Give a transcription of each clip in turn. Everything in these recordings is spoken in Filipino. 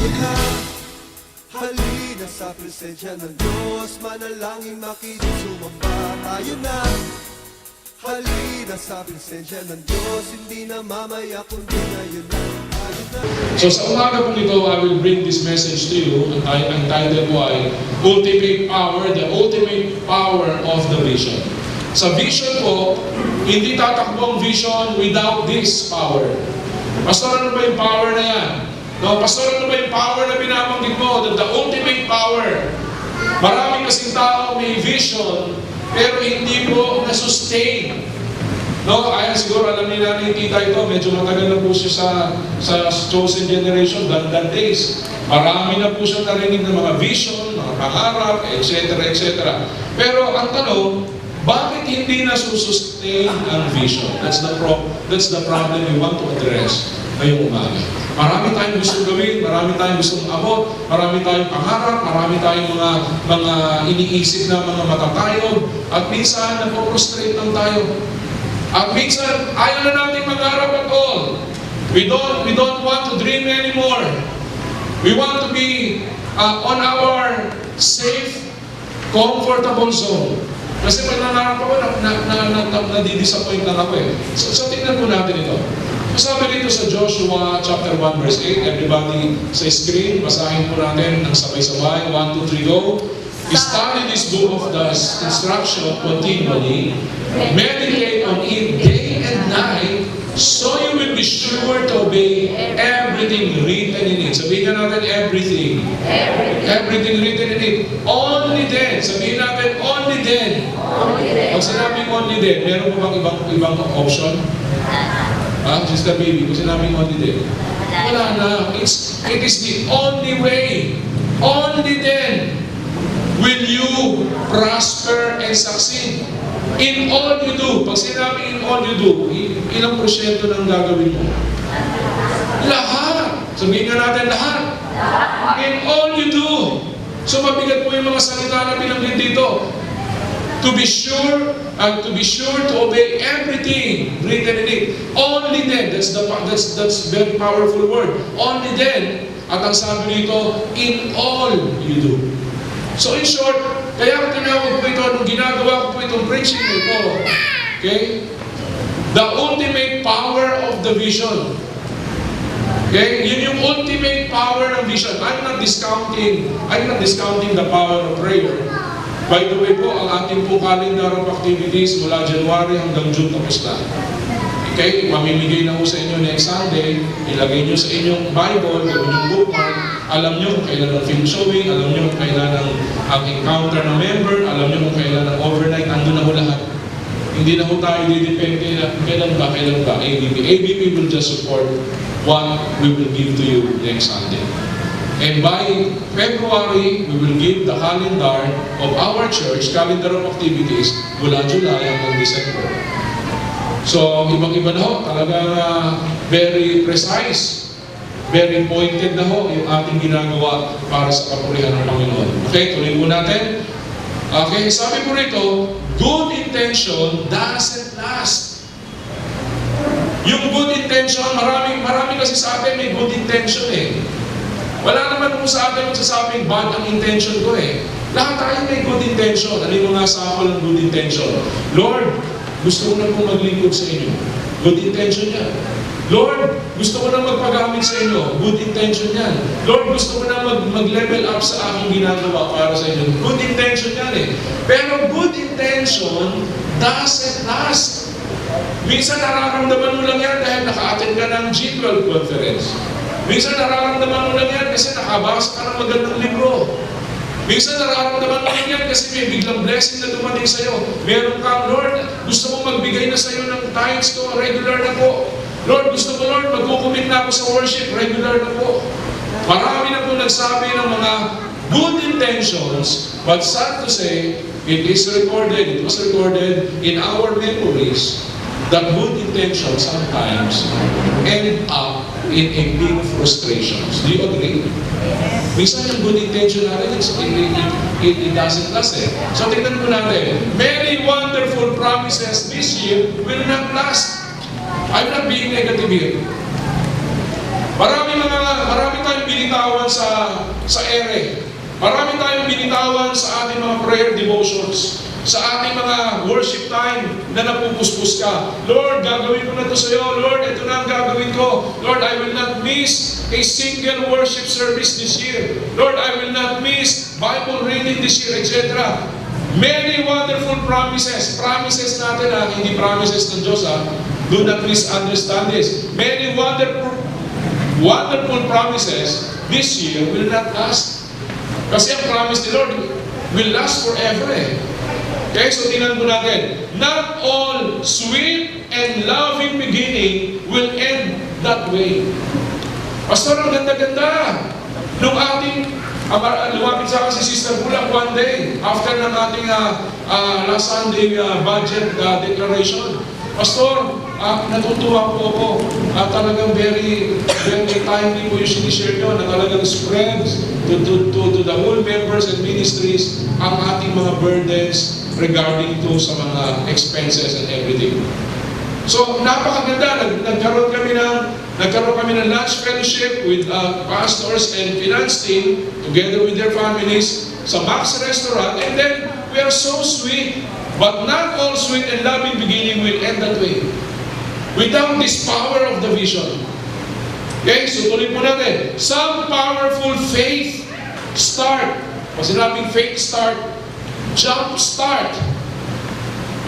tayo na. Halina sa presensya ng Diyos, manalangin makinig, sumamba tayo na. Halina sa presensya ng Diyos, hindi na mamaya kundi ngayon na tayo na. So sa umaga po nito, I will bring this message to you. Ang title po ay Ultimate Power, the Ultimate Power of the Vision. Sa vision po, hindi tatakbo ang vision without this power. Pastor, ano ba yung power na yan? No, Pastor, ano ba yung power na binabanggit mo? The ultimate power. Maraming kasing tao may vision, pero hindi po na-sustain. No, ayan siguro alam nila ni tita ito, medyo matagal na po siya sa chosen generation, than days. Marami na po siya narinig ng mga vision, mga pangarap, etc. etc. Pero ang tanong, bakit hindi nasusustain ang vision? That's the problem we want to address ngayong umaga. Marami tayong gusto gawin, marami tayong gusto abot, marami tayong pangarap, marami tayong mga iniisip na mga matatayog, at minsan napoprostrate lang tayo. At minsan, ayaw na natin mag-arap at all. We don't want to dream anymore. We want to be on our safe, comfortable zone. Kasi pag nangarap ako, nadidisappoint lang ako eh. So tingnan po natin ito. Sabi dito sa Joshua chapter 1 verse 8, everybody sa screen, basahin po natin ng sabay-sabay. 1, 2, 3, go. Study this book of the instruction continually, meditate on it day and night, so you will be sure to obey everything written in it. Sabihin natin everything. Everything written in it. Only then. Sabihin natin only then. Pag sinabing only then, meron po bang ibang option? Sister Baby, kung sinabing only then. Wala na. It is the only way. Only then will you prosper and succeed in all you do. Pag sinabi in all you do, ilang porsyento ng gagawin mo? Lahat. Sabihin nga natin lahat. In all you do. So mabigat po yung mga salita na binanggit dito. To be sure to obey everything written in it. Only then, that's very powerful word. Only then, at ang sabi dito, in all you do. So in short, kaya ko tinawag po ito, nung ginagawa ko po itong preaching ito, okay? The ultimate power of the vision. Okay? Yun yung ultimate power ng vision. I'm not discounting the power of prayer. By the way po, ang ating po calendar of activities mula January hanggang June tapos na. Okay? Mamimigay na po sa inyo next Sunday. Ilagay nyo sa inyong Bible, gawin yung bookmark. Alam nyo kung kailan ang film showing, alam nyo kung kailan ang encounter ng member, alam nyo kung kailan ang overnight, andun na po lahat. Hindi na po tayo didepende na kailan ba, ABP. ABP will just support what we will give to you next Sunday. And by February, we will give the calendar of our church, calendar of activities, mula July hanggang December. So, ibang-iba na ho, talaga very precise, very pointed na ho yung ating ginagawa para sa kapurihan ng Panginoon. Okay, tuloy po natin. Okay, sabi po rito, good intention doesn't last. Yung good intention, marami kasi sa atin may good intention eh. Wala naman po sa atin magsasabing bad ang intention ko eh. Lahat tayo may good intention. Ano yung mga sample ng good intention? Lord, gusto ko na po maglingkod sa inyo. Good intention yan. Lord, gusto ko na magpagamit sa inyo. Good intention yan. Lord, gusto ko na mag-level up sa aking ginagawa para sa inyo. Good intention yan eh. Pero good intention doesn't last. Minsan nararamdaman mo lang yan dahil naka-attend ka ng G12 conference. Minsan nararamdaman mo lang yan kasi nakabasa ka ng magandang libro. Minsan nararamdaman mo lang yan kasi may biglang blessing na dumating sa'yo. Meron kang, Lord, gusto mo magbigay na sa'yo ng tithes ko, regular na po. Lord, gusto ko, Lord, magkukumit na ako sa worship, regular na po. Marami na po nagsabi ng mga good intentions, but sad to say, it was recorded in our memories that good intentions sometimes end up in a big frustrations. Do you agree? Minsan yung good intention natin, it doesn't last eh. So tingnan po natin, many wonderful promises this year will not last. I'm not being negative here. Marami tayong binitawan sa ere. Marami tayong binitawan sa ating mga prayer devotions, sa ating mga worship time na napupuspos ka. Lord, gagawin ko na ito sa iyo. Lord, ito na ang gagawin ko. Lord, I will not miss a single worship service this year. Lord, I will not miss Bible reading this year, etc. Many wonderful promises. Promises natin hindi promises ng Diyos Do not misunderstand this. Many wonderful promises this year will not last. Kasi ang promise ni Lord will last forever Okay, so tingnan po natin. Not all sweet and loving beginning will end that way. Pastor, ang ganda-ganda. Nung ating lumapit sa akin si Sister Bulak one day, after ng ating last Sunday budget declaration, Pastor, natutuwa po ako. Talagang very timely po yung sinishare nyo na talagang spreads to the whole members and ministries ang ating mga burdens regarding to sa mga expenses and everything. So, napakaganda. Nagkaroon kami ng lunch fellowship with pastors and finance team together with their families sa Max Restaurant, and then we are so sweet. But not all sweet and loving beginning will end that way. Without this power of the vision. Okay, so tuloy po natin. Some powerful faith start. Pag sinabing faith start, jump start.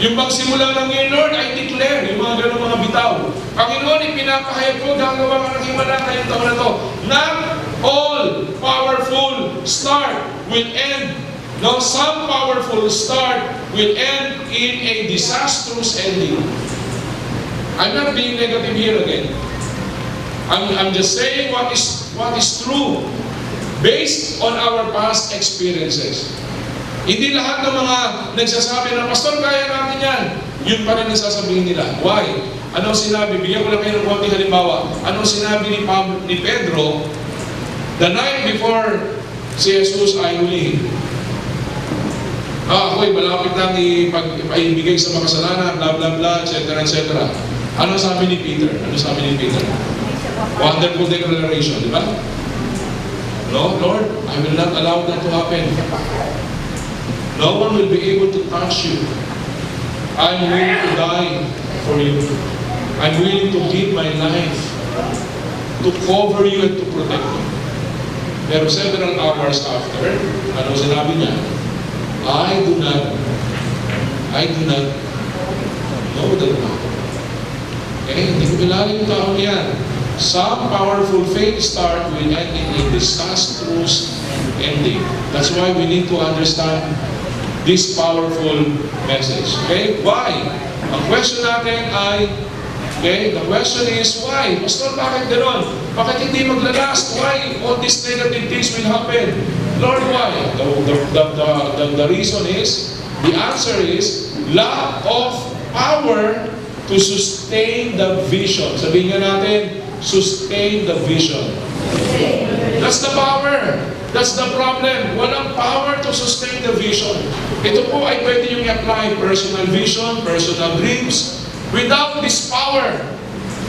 Yung magsimula ng ngayon, Lord, I declare, yung mga ganun mga bitaw. Panginoon, ipinapahayag ko, gagawa ka ng himala ngayong taon na to. Not all powerful start will end. No, some powerful start will end in a disastrous ending. I'm not being negative here again. I'm just saying what is true based on our past experiences. Hindi lahat ng mga nagsasabi na, Pastor, kaya natin yan. Yun pa rin ang sasabihin nila. Why? Anong sinabi? Bigyan ko lang kayo ng konting halimbawa. Anong sinabi ni Pedro the night before si Jesus ay hulihin? Ako'y malapit na ipaibigay sa makasalanan, blah, blah, blah, etc., etc. Ano sabi ni Peter? Wonderful declaration, di ba? No, Lord, I will not allow that to happen. No one will be able to touch you. I'm willing to die for you. I'm willing to give my life to cover you and to protect you. Pero several hours after, ano sinabi niya? I do not know that now. Hindi ko kilala yung taong yan. Some powerful faith start will end in a disastrous ending. That's why we need to understand this powerful message. Okay? Why? Ang question natin ay, the question is, why? Pastor, bakit gano'n? Bakit hindi maglalast? Why all these negative things will happen? Lord, why? The reason is, the answer is, lack of power to sustain the vision. Sabihin nga natin, sustain the vision. That's the power. That's the problem. Walang power to sustain the vision. Ito po ay pwede yung i-apply personal vision, personal dreams. Without this power,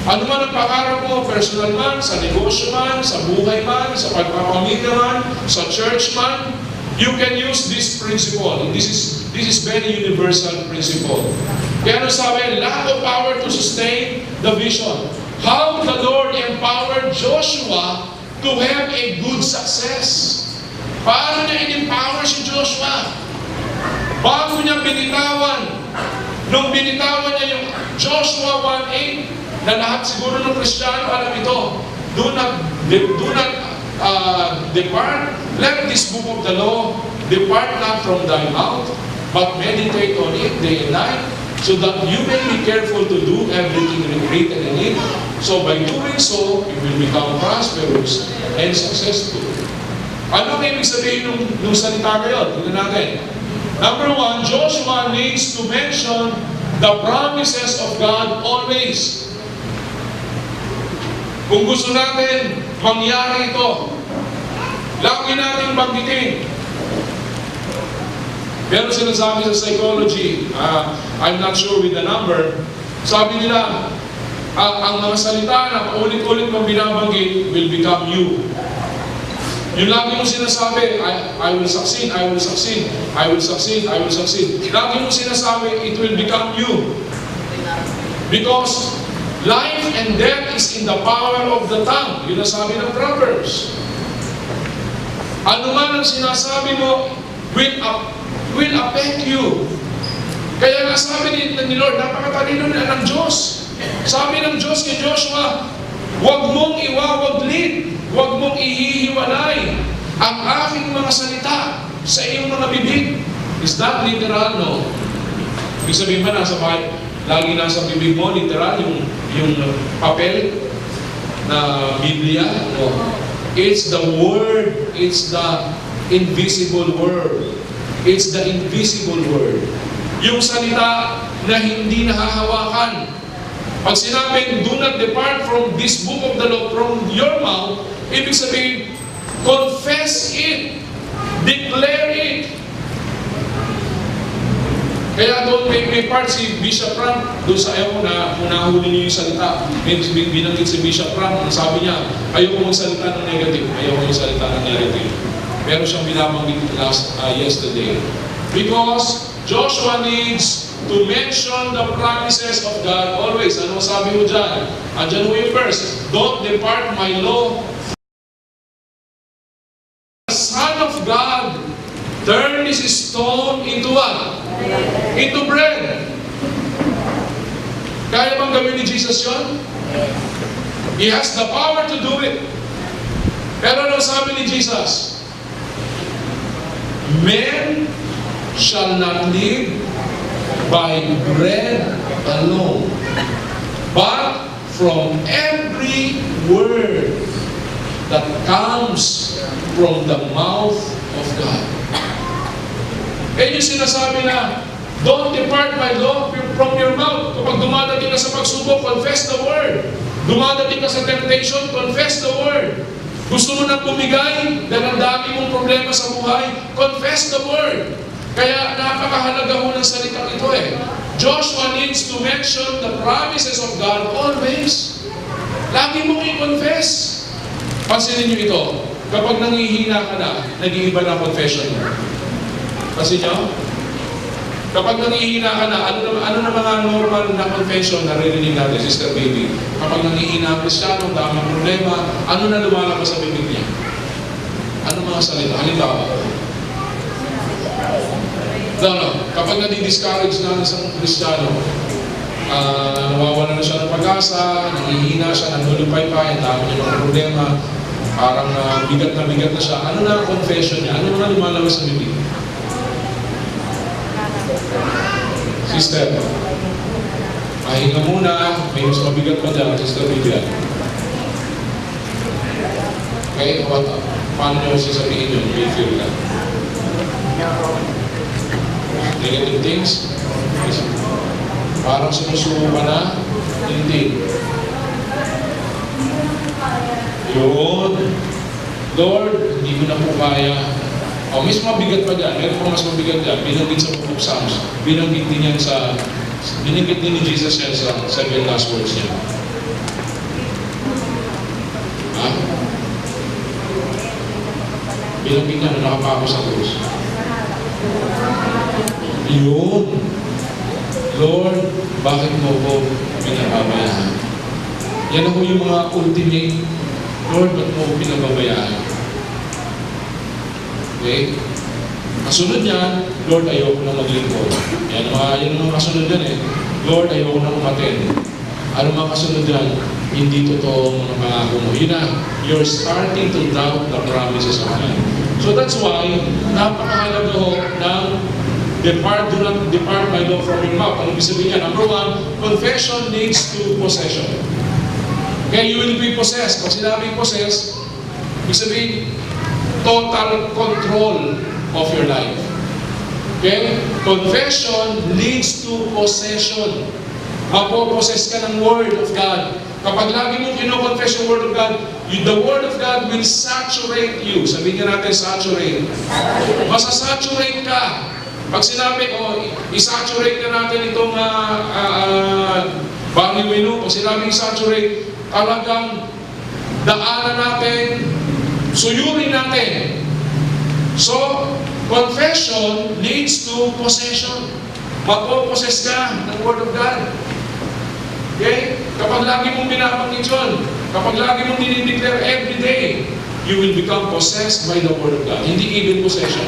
ano man ang pangarap mo, personal man, sa negosyo man, sa buhay man, sa pagpapamilya man, sa church man, you can use this principle. This is very universal principle. Kaya ano sabi, lack of power to sustain the vision. How the Lord empowered Joshua to have a good success. Paano niya in-empower si Joshua? Bago niya binitawan, nung binitawan niya yung Joshua 1:8, na lahat siguro ng Kristiyano alam ito, do not depart, let this book of the law depart not from thy mouth, but meditate on it day and night, so that you may be careful to do everything written in it. So by doing so, you will become prosperous and successful. Ano ang ibig sabihin nung salita ngayon? Tignan natin. Number one, Joshua needs to mention the promises of God always. Kung gusto natin mangyari ito, lagi natin banggitin. Pero sinasabi sa psychology, I'm not sure with the number, sabi nila, ang mga salita na paulit-ulit mong binabanggit will become you. Yung lagi mo sinasabi, I will succeed, I will succeed, I will succeed, I will succeed. Lagi mo sinasabi, it will become you. Because life and death is in the power of the tongue. Yun ang sabi ng Proverbs. Ano man ang sinasabi mo will affect you. Kaya nga sabi ni Lord, napakatalino na ng Diyos. Sabi ng Diyos kay Joshua, huwag mong iwawaglit, huwag mong ihihiwalay ang aking mga salita sa iyong mga bibig. Is that literal? No. Ibig sabihin ba lagi nasa bibig mo, literal, yung papel na Biblia? No. It's the Word, it's the invisible Word. It's the invisible Word. Yung salita na hindi nahahawakan. Pag sinabing, do not depart from this book of the law from your mouth, ibig sabihin, confess it, declare it. Kaya doon may part si Bishop Ram, doon sa ayaw na nahuli niyo yung salita. Binanggit si Bishop Ram, sabi niya, ayaw ko magsalita ng negative, ayaw ko magsalita ng negative. Meron siyang binabanggit yesterday. Because Joshua needs to mention the promises of God always. Ano sabi mo dyan? Andyan mo yung verse. Don't depart my law. The Son of God turn this stone into what? Into bread. Kaya bang gawin ni Jesus yun? He has the power to do it. Pero ano sabi ni Jesus? Men shall not live by bread alone, but from every word that comes from the mouth of God. Eh yung sinasabi na, don't depart my law from your mouth. Kapag dumadating ka sa pagsubok, confess the word. Dumadating ka sa temptation, confess the word. Gusto mo na bumigay dahil ang dami mong problema sa buhay, confess the word. Kaya napakahalaga ho ng salitang ito eh. Joshua needs to mention the promises of God always. Lagi mong i-confess. Pansinin niyo ito. Kapag nangihina ka na, nag-iiba na confession mo. Pansin niyo? Kapag nangihina ka na, ano na mga normal na confession na narinig natin, Sister Baby? Kapag nangihina ang Kristyano, daming problema, ano na lumalabas sa bibig niya? Ano mga salita? Halimbawa, kapag nadi-discourage na ng isang Kristiyano, nawawala na siya ng pag-asa, nangihina siya, nanulupay-pay, ang dami niya ng problema, parang bigat na siya. Ano na ang confession niya? Ano na lumalabas sa bibig? Sister, pahinga muna, may mas mabigat pa dyan, Sister Vivian. Okay, paano niyo sasabihin yun? May feel ka? Negative things? Parang sumusuko ka na? Hindi. Yun. Lord, hindi ko na po kaya. O, mas mabigat pa dyan. Meron pa mas mabigat dyan. Binanggit sa Book of Psalms. Binanggit din yan binanggit din ni Jesus yan sa 7 last words niya. Ha? Binanggit niya na nakapako sa krus. Yun. Lord, bakit mo ko pinababayaan? Yan ako yung mga ultimate. Lord, ba't mo ko pinababayaan? Okay? Kasunod niyan, Lord, ayoko na maglingkod. Yan ang mga kasunod yan eh. Lord, ayoko na umaten. Ano mga kasunod yan? Hindi totoo mga pangako mo. Yun na, you're starting to doubt the promises of God. So that's why, napakahalaga ho ng do not depart my law from your mouth. Ano ibig sabihin niya? Number 1, confession leads to possession. Okay, you will be possessed. Pag sinabing possessed, ibig sabihin, total control of your life. Okay? Confession leads to possession. Mapopossess ka ng Word of God. Kapag lagi mo kino-confess yung Word of God, the Word of God will saturate you. Sabihin nga natin, saturate. Masasaturate ka. Pag sinabi, isaturate na natin itong Bangui Winu, pag sinabi isaturate, talagang daanan natin suyurin natin. So, confession leads to possession. Magpo-possess ka ng Word of God. Okay? Kapag lagi mong binabanggit yun, kapag lagi mong dinideclare every day, you will become possessed by the Word of God. Hindi even possession.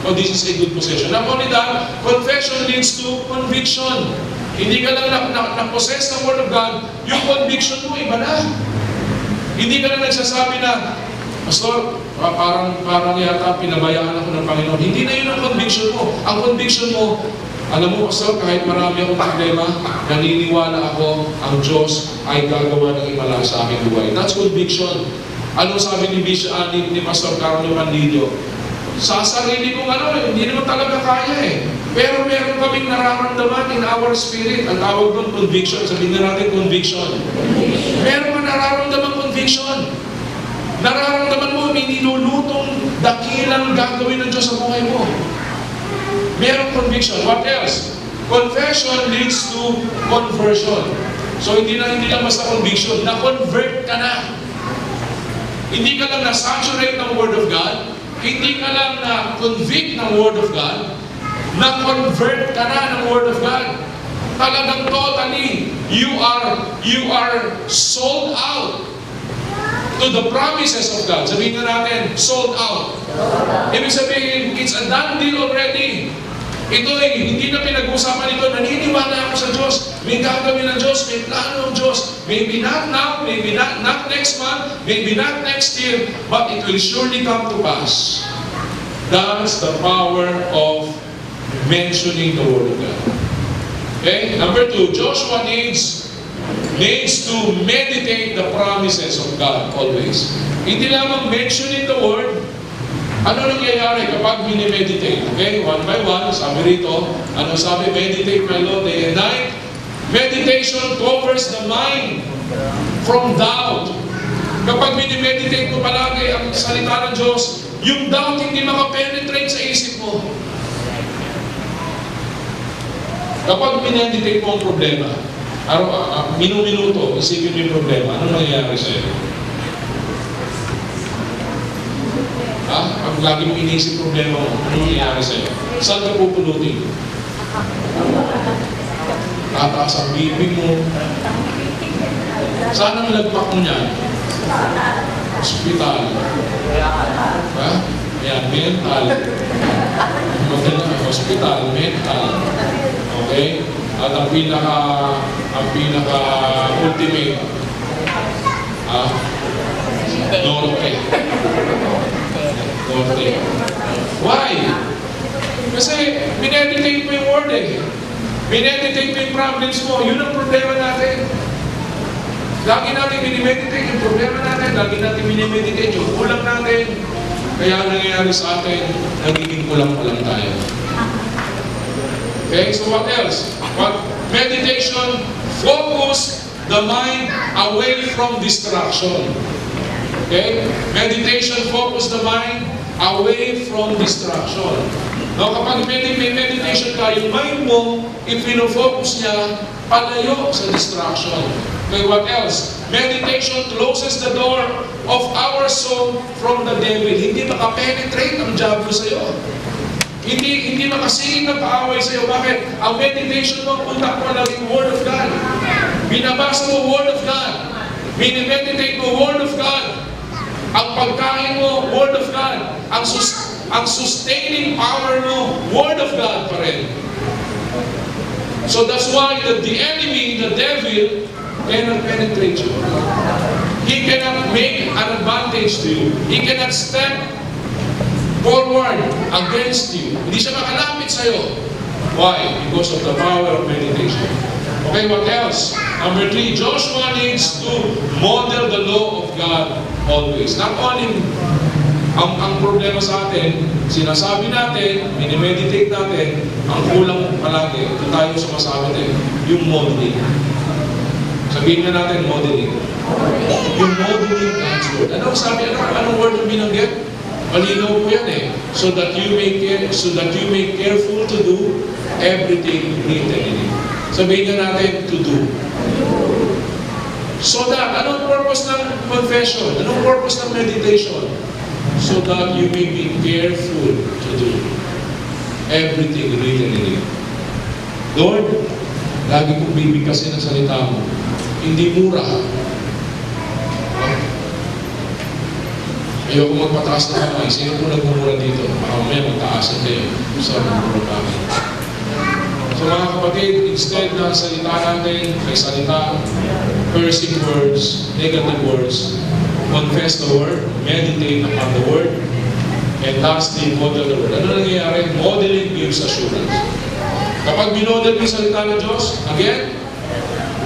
Oh, this is a good possession. Not only that, confession leads to conviction. Hindi ka lang na-possess ng Word of God, yung conviction mo, iba na. Hindi ka lang nagsasabi na, Pastor, parang yata pinabayaan ako ng Panginoon. Hindi na yun ang conviction mo. Ang conviction mo, alam mo, Pastor, kahit marami akong problema, naniniwala ako, ang Diyos ay gagawa ng himala sa aking buhay. That's conviction. Ano sabi ni Pastor Carlo Manlillo? Sa sarili kong hindi naman talaga kaya eh. Pero meron kaming nararamdaman in our spirit. Ang tawag doon, conviction. Sabihin na natin, conviction. Meron ka nararamdaman conviction. Nararamdaman mo, may nilulutong dakilang gagawin ng Diyos sa buhay mo. Meron conviction. What else? Confession leads to conversion. So hindi lang basta conviction, na-convert ka na. Hindi ka lang na-saturate ng Word of God, hindi ka lang na-convict ng Word of God, na-convert ka na ng Word of God. Talagang totally, you are sold out to the promises of God. Sabihin na natin, sold out. Ibig sabihin, it's a done deal already. Ito hindi na pinag-usapan ito. Naniniwala ako sa Diyos. May gagawin ng Diyos. May plano ng Diyos. Maybe not now, maybe not next month, maybe not next year, but it will surely come to pass. That's the power of mentioning the Word of God. Okay? Number 2, Joshua needs to meditate the promises of God always. Hindi lamang mentioning the Word. Ano nangyayari kapag minimeditate? Okay, one by one, sabi rito, ano sabi? Meditate my Lord day and night. Meditation covers the mind from doubt. Kapag minimeditate mo palagi ang salita ng Diyos, yung doubt hindi makapenetrate sa isip mo. Kapag minimeditate mo ang problema, minuto, isipin mo yung problema, ano nangyayari sa'yo? Pag lagi mo inisip problema mo, ano nangyayari sa'yo? Saan ka pupulutin? Tataas ang bibig mo. Saan ang lagpak mo niyan? Hospital. Ayan, mental. Maganda, hospital, mental. Okay? At ang pinaka-ultimate, norte. Why? Kasi mineditate mo yung word eh. Mineditate mo yung problems mo. Yun ang problema natin. Lagi natin minimeditate yung problema natin. Lagi natin minimeditate yung kulang natin. Kaya nangyayari sa atin, nagiging kulang-kulang tayo. Okay, so what else? Meditation focus the mind away from distraction. Okay? Meditation focus the mind away from distraction. Now, kapag may meditation ka, yung mind mo, ipino-focus niya palayo sa distraction. Okay, what else? Meditation closes the door of our soul from the devil. Hindi makapenetrate ang diablo sa'yo. Hindi makasingin ng kaaway sa'yo. Bakit? Ang meditation mo, punta mo lang yung Word of God. Binabasa mo Word of God. Minimeditate mo Word of God. Ang pagkain mo, Word of God. Ang sustaining power mo, Word of God pa rin. So that's why the enemy, the devil, cannot penetrate you. He cannot make an advantage to you. He cannot step forward against you. Hindi siya makalapit sa'yo. Why? Because of the power of meditation. Okay, what else? Number 3, Joshua needs to model the law of God always. Not only ang problema sa atin, sinasabi natin, minimeditate natin, ang kulang palagi, ito tayo sumasabi din, yung modeling. Sabihin na natin, modeling. Yung modeling God's word. Ano sabi? Anong word yung binanggit? Malinaw po yan eh. So that you may careful to do everything written in it. Sabihin na natin, to do. So that, anong purpose ng confession? Anong purpose ng meditation? so that you may be careful to do everything written in it. Lord, lagi kong bibigkasin ang salita mo. Hindi mura. Ayoko magpataas na kamay. Sino po nagmumura dito? Mamaya magtaasan kayo sa magmura kami. So mga kapatid, instead na salita natin, may salita, cursing words, negative words, confess the word, meditate upon the word, and lastly, model the word. Ano nangyayari? Modeling gives assurance. Kapag binodel mo yung salita ng Diyos, again,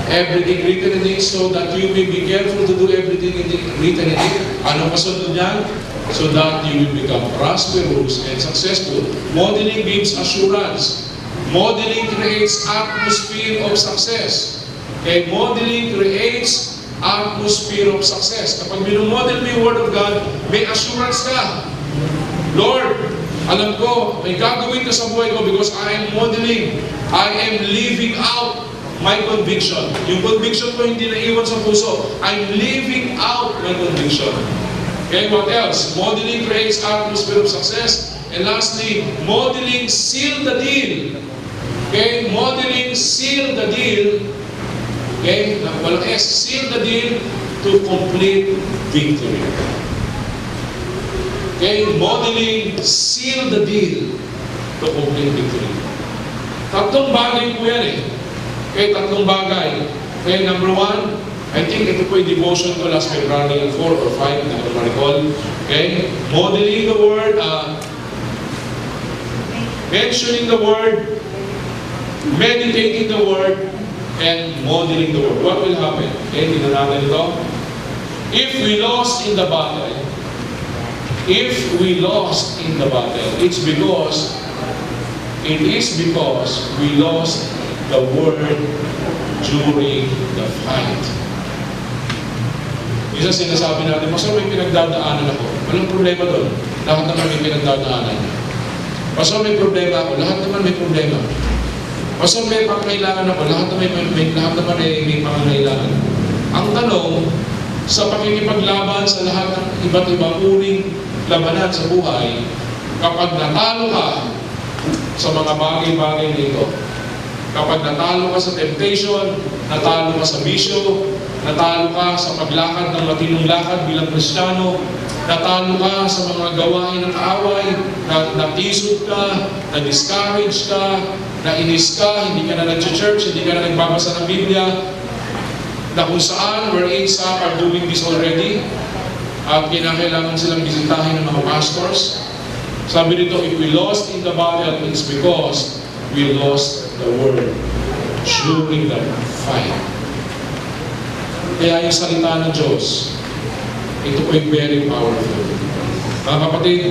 everything written in it so that you may be careful to do everything written in it. Ano kasunod niyan? So that you will become prosperous and successful. Modeling gives assurance. Modeling creates atmosphere of success. Okay, modeling creates atmosphere of success. Kapag binomodel mo yung Word of God, may assurance ka. Lord, alam ko, may gagawin ka sa buhay ko because I am modeling. I am living out my conviction. Yung conviction ko hindi naiwan sa puso. I'm living out my conviction. Okay, what else? Modeling creates atmosphere of success. And lastly, modeling seal the deal. Okay, modeling seal the deal. Okay, walang S, seal the deal to complete victory. Okay, modeling seal the deal to complete victory. Tatlong bagay po yan eh. Okay, tatlong bagay. Okay, number one, I think ito po yung devotion ko last February 4 or 5, hindi ko ma-recall. Okay, modeling the word, mentioning the word, meditating the word, and modeling the word. What will happen? Okay, tingnan natin ito. If we lost in the battle, it is because we lost the word during the fight. Isa sinasabi natin, Pastor, may pinagdadaanan ako. Walang problema doon. Lahat naman may pinagdadaanan. Pastor, may problema ako. Lahat naman may problema. Pastor, may pangangailangan ako. Lahat naman may pangangailangan. Ang tanong, sa pakikipaglaban sa lahat ng iba't ibang uring labanan sa buhay, kapag natalo ka sa mga bagay-bagay nito, kapag natalo ka sa temptation, natalo ka sa bisyo, natalo ka sa paglakad ng matinong lakad bilang Kristiyano, natalo ka sa mga gawain ng kaaway, natisod ka, na-discourage ka, nainis ka, hindi ka na nag-church, hindi ka na nagbabasa ng Biblia, na kung saan, wherein some are doing this already, at kinakailangan silang bisitahin ng mga pastors. Sabi dito, if we lost in the battle, it's because we lost the word during the fight. Kaya yung salita ng Diyos, ito po ay very powerful. Mga kapatid,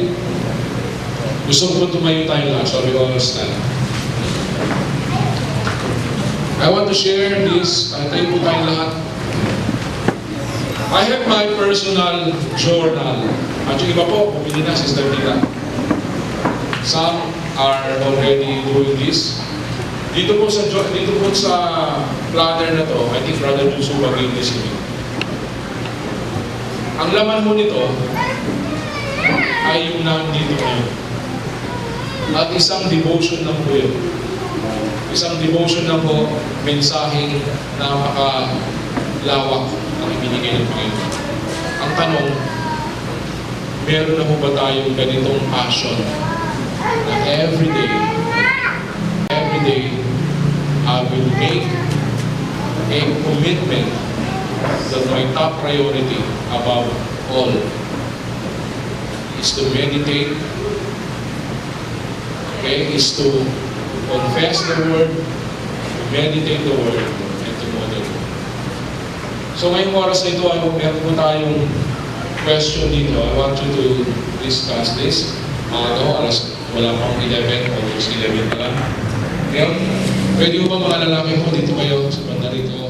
gusto ko tumayo tayo lahat, so we all stand. I want to share this, tayo po tayo lahat. I have my personal journal. At yung iba po, pumili na, Sister Tita. Some are already doing this. Dito po sa planner na to, I think Brother Juso mag-give this to me. Ang laman mo nito ay yung nandito ngayon. At isang devotion lang po yun. Isang devotion lang po, mensaheng napakalawak ang ibinigay ng Panginoon. Ang tanong, meron na po ba tayong ganitong passion na every day, I will make a commitment that my top priority above all is to meditate, okay, is to confess the word, meditate the word, and to model it. So ngayong oras na ito, meron po tayong question dito. I want you to discuss this. Wala pang 11 o 11 pa lang. Ngayon, pwede mo ba mga lalaki po dito kayo sa banda rito?